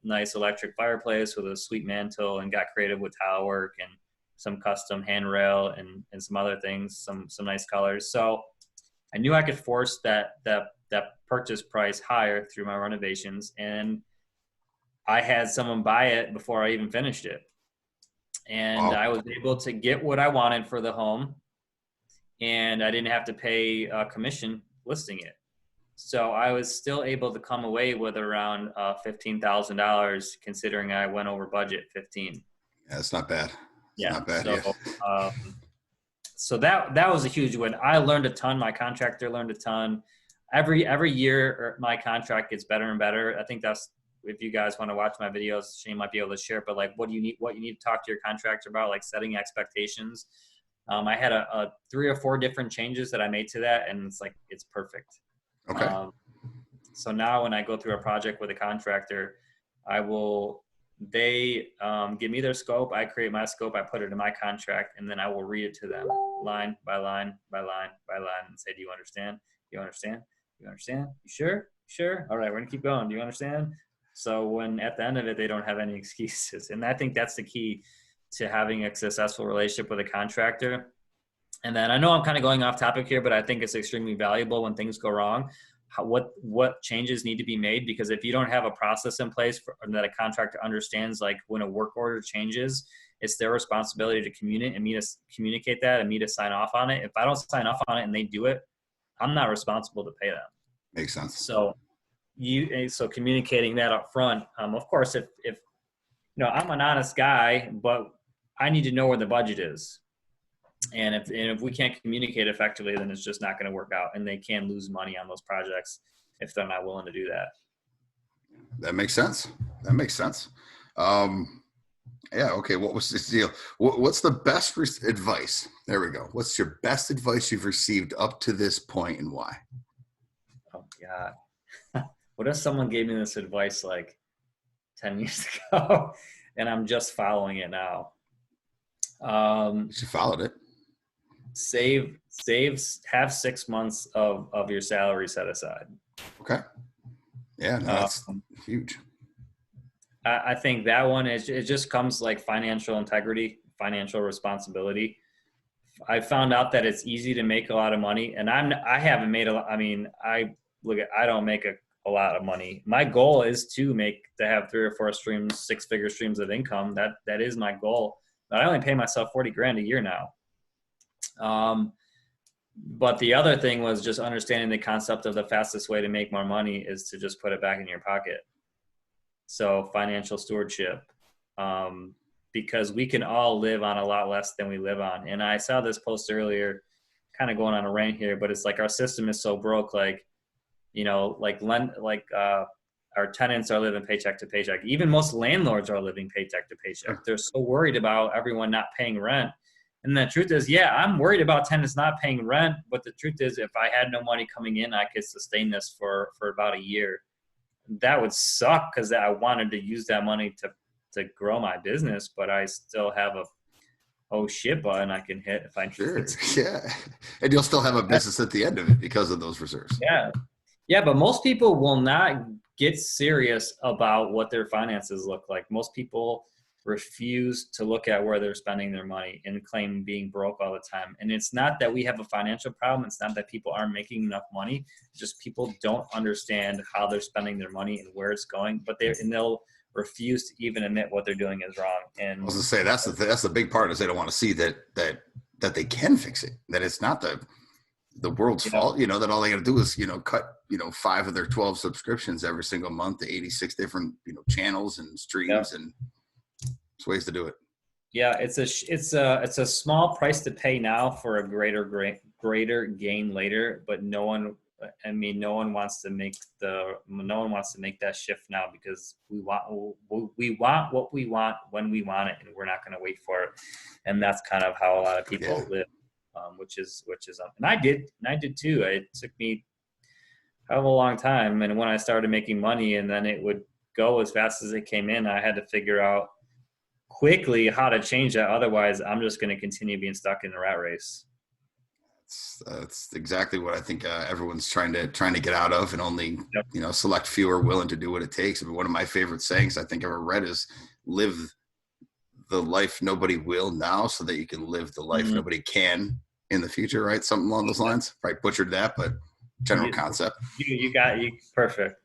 nice electric fireplace with a sweet mantle, and got creative with tile work and some custom handrail and some other things, some nice colors. So I knew I could force that purchase price higher through my renovations, and I had someone buy it before I even finished it. And I was able to get what I wanted for the home, and I didn't have to pay a commission listing it. So I was still able to come away with around $15,000, considering I went over budget 15. Yeah, it's not bad. Not bad. So that was a huge win. I learned a ton. My contractor learned a ton. Every year, my contract gets better and better. I think that's, if you guys want to watch my videos, Shane might be able to share. But like, what you need to talk to your contractor about, like setting expectations. I had a 3 or 4 different changes that I made to that, and it's perfect. Okay. So now when I go through a project with a contractor, they give me their scope. I create my scope. I put it in my contract, and then I will read it to them line by line by line by line and say, do you understand? Do you understand? Do you understand? You sure? Sure. All right, we're gonna keep going. Do you understand? So when at the end of it, they don't have any excuses. And I think that's the key to having a successful relationship with a contractor. And then I know I'm kind of going off topic here, but I think it's extremely valuable when things go wrong. What changes need to be made, because if you don't have a process in place that a contractor understands, like when a work order changes, it's their responsibility to communicate that and me to sign off on it. If I don't sign off on it and they do it, I'm not responsible to pay them. Makes sense. So communicating that up front. Of course, if I'm an honest guy, but I need to know where the budget is. And if we can't communicate effectively, then it's just not going to work out, and they can lose money on those projects if they're not willing to do that. That makes sense. Yeah. Okay. What was this deal? What's the best advice? There we go. What's your best advice you've received up to this point, and why? Oh God. What if someone gave me this advice like 10 years ago and I'm just following it now? You followed it. Have 6 months of your salary set aside. Okay. Yeah, no, that's huge. I think that one is, it just comes like financial integrity, financial responsibility. I found out that it's easy to make a lot of money, and I haven't made a lot. I mean, I don't make a lot of money. My goal is to have 3 or 4 streams, 6-figure streams of income. That is my goal. But I only pay myself $40,000 a year now. But the other thing was just understanding the concept of the fastest way to make more money is to just put it back in your pocket. So financial stewardship, because we can all live on a lot less than we live on. And I saw this post earlier, kind of going on a rant here, but it's like our system is so broke, like, you know, our tenants are living paycheck to paycheck. Even most landlords are living paycheck to paycheck. They're so worried about everyone not paying rent. And the truth is, yeah, I'm worried about tenants not paying rent. But the truth is, if I had no money coming in, I could sustain this for about a year. That would suck because I wanted to use that money to grow my business, but I still have a oh shit button I can hit if I need Sure. to. Yeah. And you'll still have a business at the end of it because of those reserves. Yeah. Yeah, but most people will not get serious about what their finances look like. Most people refuse to look at where they're spending their money and claim being broke all the time. And it's not that we have a financial problem. It's not that people aren't making enough money. It's just people don't understand how they're spending their money and where it's going, but they'll refuse to even admit what they're doing is wrong. And I was gonna say that's the big part is they don't want to see that they can fix it. That it's not the world's fault. You know, that all they got to do is cut 5 of their 12 subscriptions every single month to 86 different channels and streams and ways to do it. Yeah, it's a small price to pay now for a greater gain later, but no one wants to make that shift now because we want what we want when we want it, and we're not going to wait for it. And that's kind of how a lot of people live, which is and I did too. It took me a long time, and when I started making money, and then it would go as fast as it came in, I had to figure out quickly how to change that. Otherwise, I'm just going to continue being stuck in the rat race. That's exactly what I think everyone's trying to get out of, and only select few are willing to do what it takes. I mean, one of my favorite sayings I think I've ever read is "Live the life nobody will now, so that you can live the life nobody can in the future." Right? Something along those lines. Probably butchered that, but general concept. You perfect.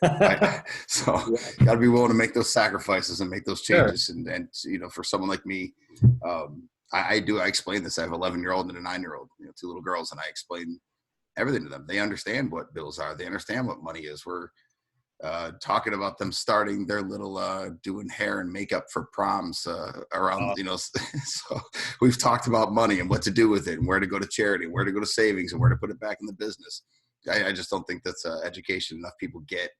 Right? So got to be willing to make those sacrifices and make those changes. Sure. And for someone like me, I explain this. I have an 11-year-old and a 9-year-old, 2 little girls, and I explain everything to them. They understand what bills are. They understand what money is. We're talking about them starting their little doing hair and makeup for proms around, so we've talked about money and what to do with it and where to go to charity, and where to go to savings, and where to put it back in the business. I just don't think that's education enough people get,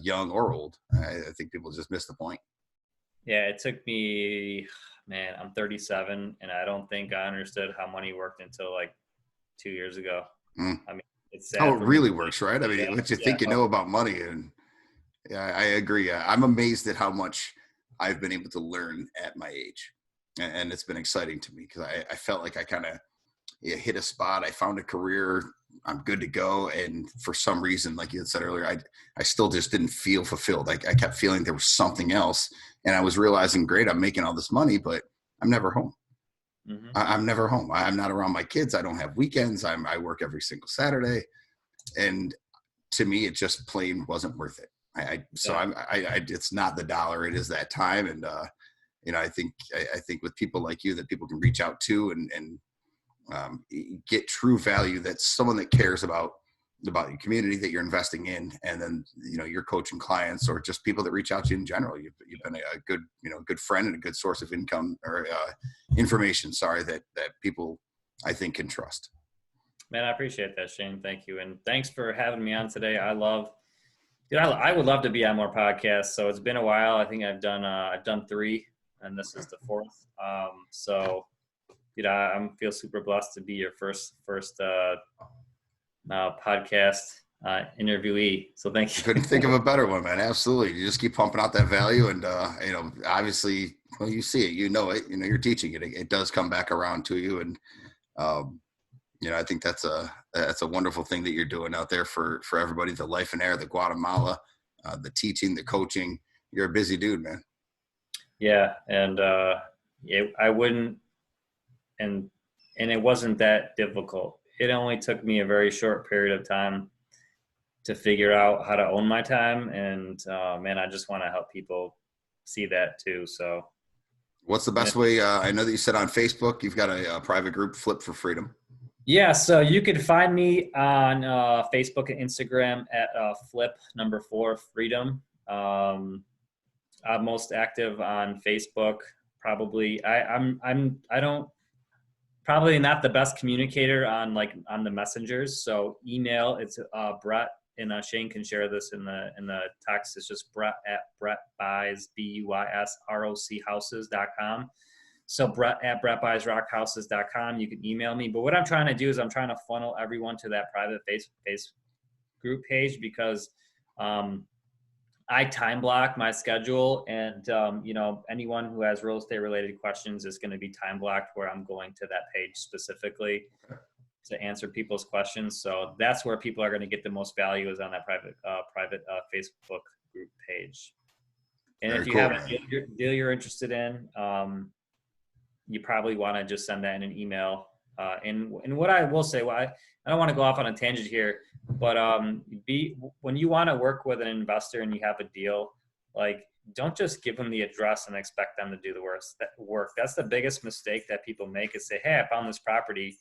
young or old. I think people just miss the point. Yeah, it took me, man, I'm 37, and I don't think I understood how money worked until like 2 years ago. I mean, it's sad how it really works, right? I mean, what you think you know about money, and I agree. I'm amazed at how much I've been able to learn at my age, and it's been exciting to me because I felt like I kind of hit a spot. I found a career. I'm good to go. And for some reason, like you had said earlier, I still just didn't feel fulfilled. I kept feeling there was something else. And I was realizing, great, I'm making all this money, but I'm never home. Mm-hmm. I'm never home. I'm not around my kids. I don't have weekends. I work every single Saturday. And to me, it just plain wasn't worth it. It's not the dollar. It is that time. And, I think with people like you that people can reach out to and get true value, that's someone that cares about your community that you're investing in, and then you're coaching clients or just people that reach out to you in general. You've been a good good friend and a good source of income or information. That people I think can trust. Man, I appreciate that, Shane. Thank you, and thanks for having me on today. I would love to be on more podcasts. So it's been a while. I think I've done 3. and this is the fourth. So, I feel super blessed to be your first podcast interviewee. So thank you. Couldn't think of a better one, man. Absolutely. You just keep pumping out that value, and obviously, well, you see it, you're teaching it. It does come back around to you, and I think that's a wonderful thing that you're doing out there for everybody. The Lifeonaire, the Guatemala, the teaching, the coaching. You're a busy dude, man. Yeah, and I wouldn't, and it wasn't that difficult. It only took me a very short period of time to figure out how to own my time. And man, I just want to help people see that too. So what's the best way? I know that you said on Facebook, you've got a private group, Flip for Freedom. Yeah. So you can find me on Facebook and Instagram at Flip 4 Freedom. I'm most active on Facebook. Probably I don't probably not the best communicator on the messengers. So email, it's Brett, and Shane can share this in the text. It's just Brett at BrettBuys, BUYS ROC So Brett at BrettBuysRockHouses.com. You can email me. But what I'm trying to do is I'm trying to funnel everyone to that private face group page, because I time block my schedule, and anyone who has real estate related questions is going to be time blocked, where I'm going to that page specifically to answer people's questions. So that's where people are going to get the most value, is on that private Facebook group page. And Very if you cool. have a deal you're interested in, you probably want to just send that in an email. And what I will say, I don't want to go off on a tangent here, but when you want to work with an investor and you have a deal, don't just give them the address and expect them to do the work. That's the biggest mistake that people make, is say, hey, I found this property.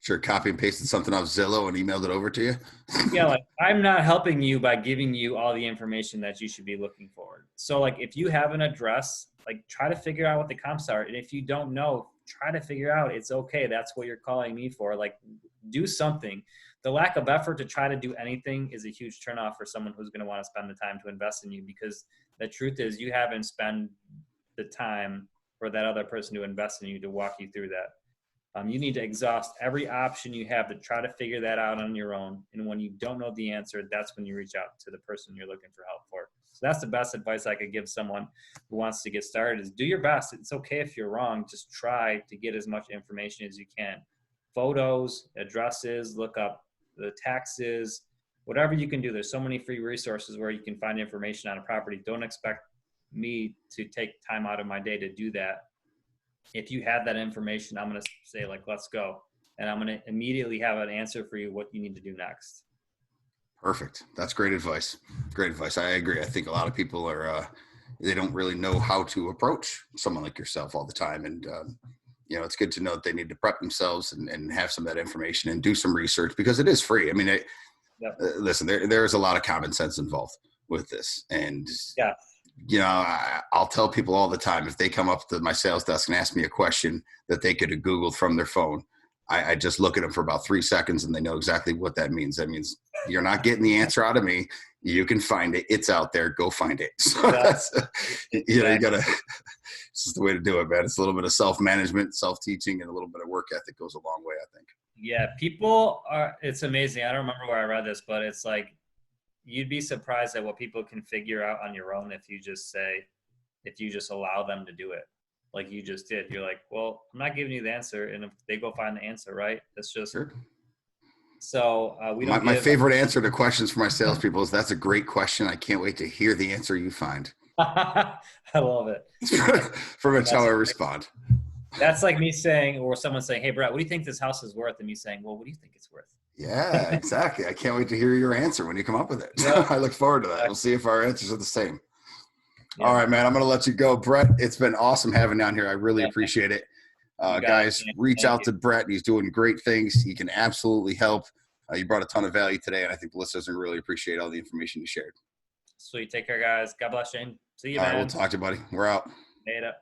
Sure, copy and pasted something off Zillow and emailed it over to you. Yeah, I'm not helping you by giving you all the information that you should be looking for. So if you have an address, try to figure out what the comps are. And if you don't know, try to figure out. It's okay. That's what you're calling me for. Do something. The lack of effort to try to do anything is a huge turnoff for someone who's going to want to spend the time to invest in you, because the truth is you haven't spent the time for that other person to invest in you to walk you through that. You need to exhaust every option you have to try to figure that out on your own. And when you don't know the answer, that's when you reach out to the person you're looking for help for. So that's the best advice I could give someone who wants to get started, is do your best. It's okay if you're wrong. Just try to get as much information as you can. Photos, addresses, look up the taxes, whatever you can do. There's so many free resources where you can find information on a property. Don't expect me to take time out of my day to do that. If you have that information, I'm going to say let's go. And I'm going to immediately have an answer for you, what you need to do next. Perfect. That's great advice. Great advice. I agree. I think a lot of people they don't really know how to approach someone like yourself all the time. And, it's good to know that they need to prep themselves and have some of that information and do some research, because it is free. I mean, listen, there's a lot of common sense involved with this. And, I'll tell people all the time, if they come up to my sales desk and ask me a question that they could have Googled from their phone, I just look at them for about 3 seconds and they know exactly what that means. That means you're not getting the answer out of me. You can find it. It's out there. Go find it. So that's, you gotta, it's just the way to do it, man. It's a little bit of self-management, self-teaching, and a little bit of work ethic goes a long way, I think. Yeah. It's amazing. I don't remember where I read this, but it's you'd be surprised at what people can figure out on your own if you just allow them to do it. Like you just did. You're like, well, I'm not giving you the answer. And if they go find the answer, right? That's just, sure. So we don't my favorite answer to questions for my salespeople is, that's a great question. I can't wait to hear the answer you find. I love it. Pretty much how I respond. That's like me saying, or someone saying, hey, Brett, what do you think this house is worth? And me saying, well, what do you think it's worth? Yeah, exactly. I can't wait to hear your answer when you come up with it. Yeah. I look forward to that. We'll see if our answers are the same. Yeah. All right, man, I'm going to let you go. Brett, it's been awesome having you down here. I really appreciate it. Guys, reach out to Brett. He's doing great things. He can absolutely help. You brought a ton of value today, and I think the listeners really appreciate all the information you shared. Sweet. Take care, guys. God bless, Shane. See you, man. All right, we'll talk to you, buddy. We're out. Later.